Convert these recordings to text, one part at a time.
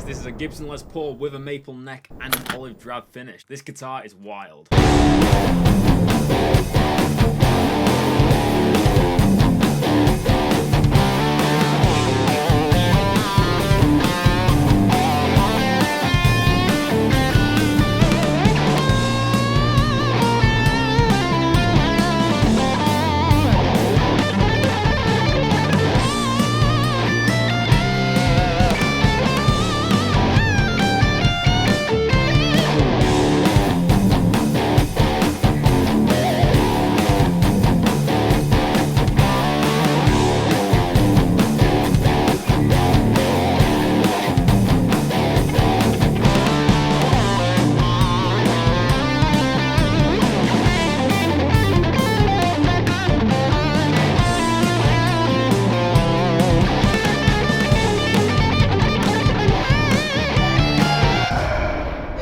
This is a Gibson Les Paul with a maple neck and an olive drab finish. This guitar is wild.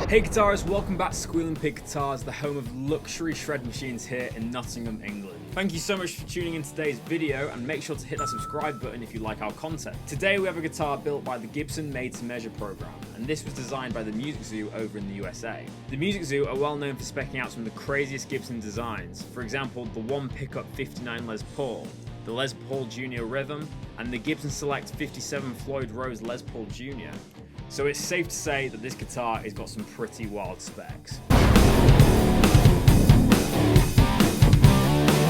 Hey guitarists, welcome back to Squealing Pig Guitars, the home of luxury shred machines here in Nottingham, England. Thank you so much for tuning in today's video, and make sure to hit that subscribe button if you like our content. Today we have a guitar built by the Gibson Made to Measure program, and this was designed by the Music Zoo over in the USA. The Music Zoo are well known for specking out some of the craziest Gibson designs. For example, the one pickup 59 Les Paul, the Les Paul Jr. Rhythm, and the Gibson Select 57 Floyd Rose Les Paul Jr. So it's safe to say that this guitar has got some pretty wild specs.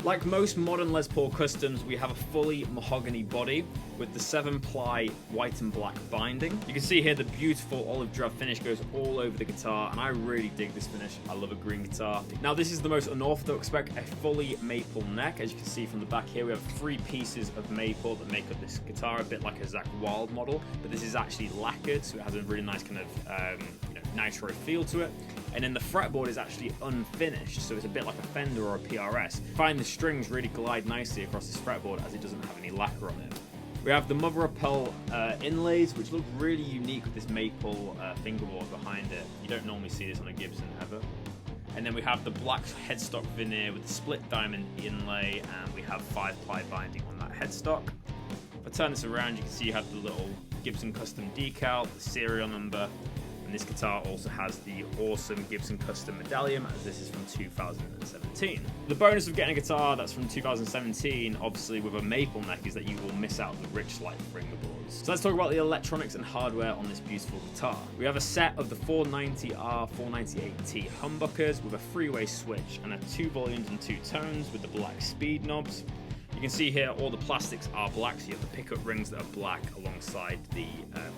Like most modern Les Paul customs, we have a fully mahogany body with the 7-ply white and black binding. You can see here the beautiful olive drab finish goes all over the guitar, and I really dig this finish. I love a green guitar. Now this is the most unorthodox spec, a fully maple neck. As you can see from the back here, we have 3 pieces of maple that make up this guitar, a bit like a Zach Wild model, but this is actually lacquered, so it has a really nice kind of nitro feel to it. And then the fretboard is actually unfinished, so it's a bit like a Fender or a PRS. I find the strings really glide nicely across this fretboard as it doesn't have any lacquer on it. We have the mother of pearl inlays, which look really unique with this maple fingerboard behind it. You don't normally see this on a Gibson ever. And then we have the black headstock veneer with the split diamond inlay, and we have 5-ply binding on that headstock. If I turn this around, you can see you have the little Gibson custom decal, the serial number. This guitar also has the awesome Gibson custom medallion, as this is from 2017. The bonus of getting a guitar that's from 2017, obviously with a maple neck, is that you will miss out the rich light fingerboards. So let's talk about the electronics and hardware on this beautiful guitar. We have a set of the 490R 498T humbuckers with a freeway switch and 2 volumes and 2 tones with the black speed knobs. You can see here all the plastics are black, so you have the pickup rings that are black alongside the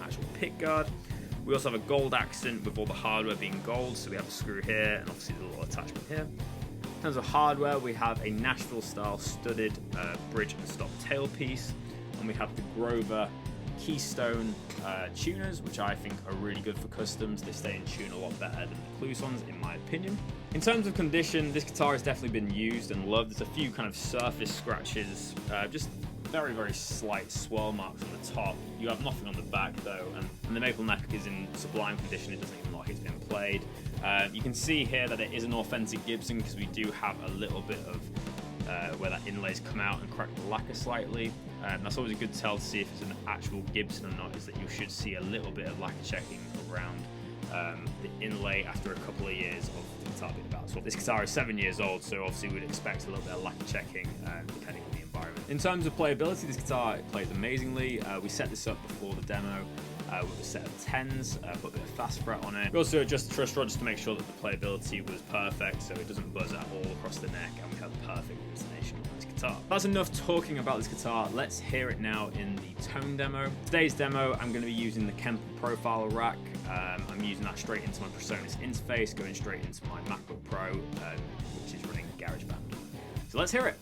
actual pick guard. We also have a gold accent with all the hardware being gold, so we have a screw here and obviously the little attachment here. In terms of hardware, we have a Nashville style studded bridge and stop tailpiece, and we have the Grover Keystone tuners, which I think are really good for customs. They stay in tune a lot better than the Clues ones, in my opinion. In terms of condition, this guitar has definitely been used and loved. There's a few kind of surface scratches, just very, very slight swirl marks on the top. You have nothing on the back though, and the maple neck is in sublime condition. It doesn't even look like it's been played. You can see here that it is an authentic Gibson because we do have a little bit of where that inlay's come out and cracked the lacquer slightly. That's always a good tell to see if it's an actual Gibson or not, is that you should see a little bit of lacquer checking around the inlay after a couple of years of the guitar being about. So this guitar is 7 years old, so obviously we'd expect a little bit of lacquer checking depending on the environment. In terms of playability, this guitar plays amazingly. We set this up before the demo with a set of 10s, put a bit of fast fret on it. We also adjusted the truss rod just to make sure that the playability was perfect, so it doesn't buzz at all across the neck, and we have perfect resonation on this guitar. That's enough talking about this guitar. Let's hear it now in the tone demo. Today's demo, I'm going to be using the Kemper profile rack. I'm using that straight into my PreSonus interface, going straight into my MacBook Pro, which is running GarageBand. So let's hear it.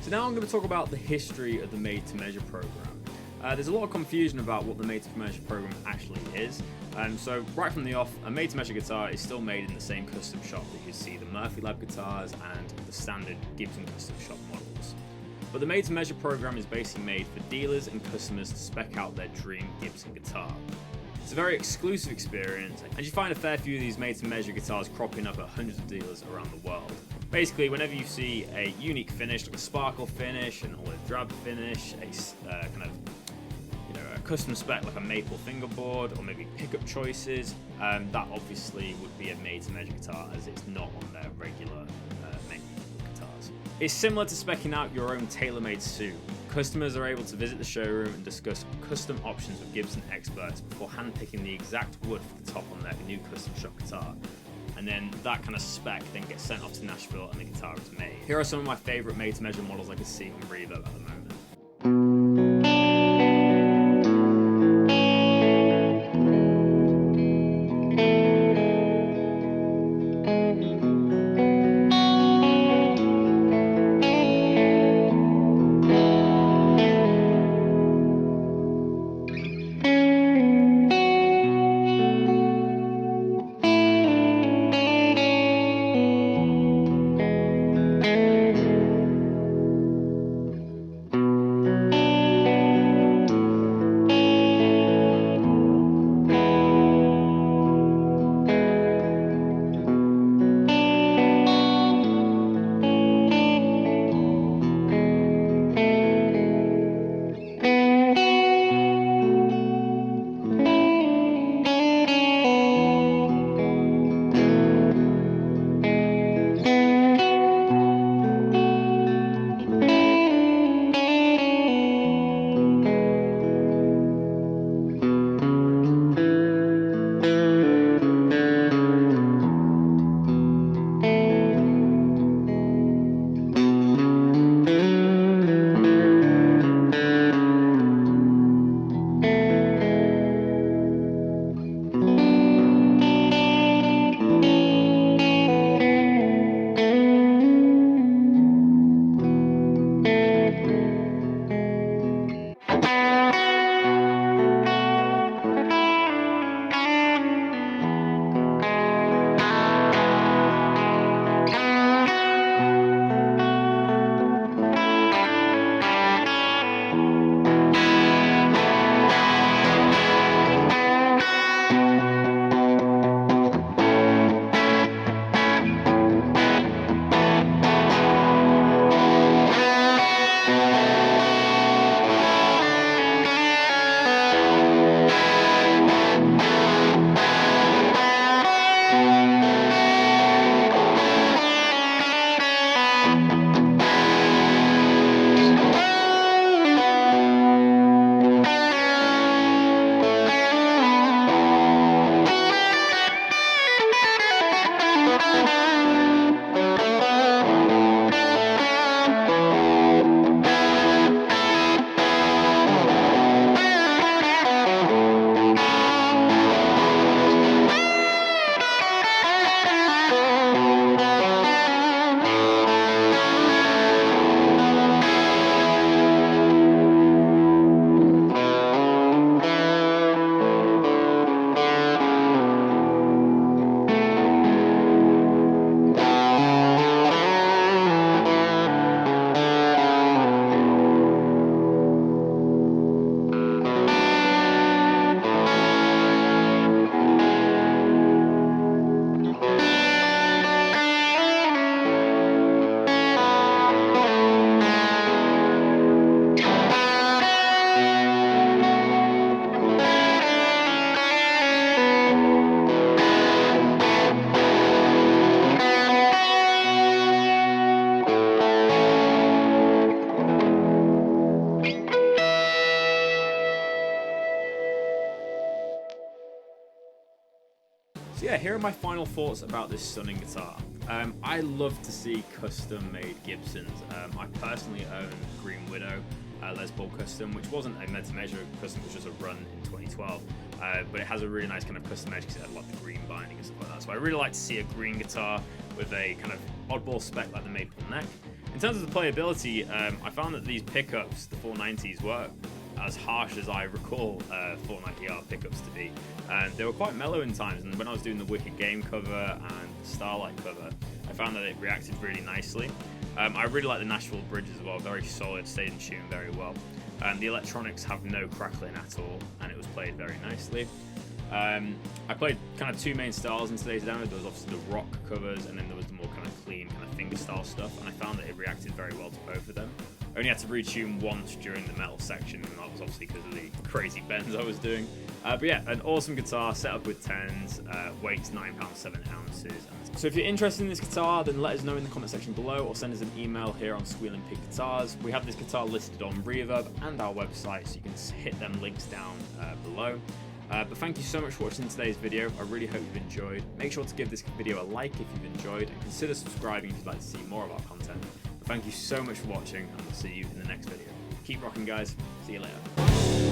So now I'm going to talk about the history of the Made to Measure program. There's a lot of confusion about what the Made to Measure program actually is. So right from the off, a Made to Measure guitar is still made in the same custom shop that you see the Murphy Lab guitars and the standard Gibson custom shop models. But the Made to Measure program is basically made for dealers and customers to spec out their dream Gibson guitar. It's a very exclusive experience, and you find a fair few of these Made to Measure guitars cropping up at hundreds of dealers around the world. Basically, whenever you see a unique finish, like a sparkle finish, an olive drab finish, a a custom spec like a maple fingerboard, or maybe pickup choices, that obviously would be a Made to Measure guitar, as it's not on their regular menu guitars. It's similar to specing out your own tailor-made suit. Customers are able to visit the showroom and discuss custom options with Gibson experts before handpicking the exact wood for the top on their new custom shop guitar. And then that kind of spec then gets sent off to Nashville and the guitar is made. Here are some of my favourite Made to Measure models I can see on Reverb at the moment. So yeah, here are my final thoughts about this stunning guitar. I love to see custom-made Gibsons. I personally own Green Widow Les Paul custom, which wasn't a Made to Measure custom, which was a run in 2012. But it has a really nice kind of custom edge because it had like the green binding and stuff like that. So I really like to see a green guitar with a kind of oddball spec like the maple neck. In terms of the playability, I found that these pickups, the 490s, were as harsh as I recall 490R pickups to be, and they were quite mellow in times. And when I was doing the Wicked Game cover and the Starlight cover, I found that it reacted really nicely. I really like the Nashville bridge as well, very solid, stayed in tune very well. The electronics have no crackling at all, and it was played very nicely. I played kind of two main styles in today's demo. There was obviously the rock covers, and then there was the more kind of clean, kind of fingerstyle stuff, and I found that it reacted very well to both of them. I only had to retune once during the metal section, and that was obviously because of the crazy bends I was doing. But yeah, an awesome guitar, set up with 10s, weight's £9, 7 ounces. So if you're interested in this guitar, then let us know in the comment section below, or send us an email here on Squealing Pig Guitars. We have this guitar listed on Reverb and our website, so you can hit them links down below. But thank you so much for watching today's video. I really hope you've enjoyed. Make sure to give this video a like if you've enjoyed, and consider subscribing if you'd like to see more of our content. But thank you so much for watching, and we'll see you in the next video. Keep rocking, guys. See you later.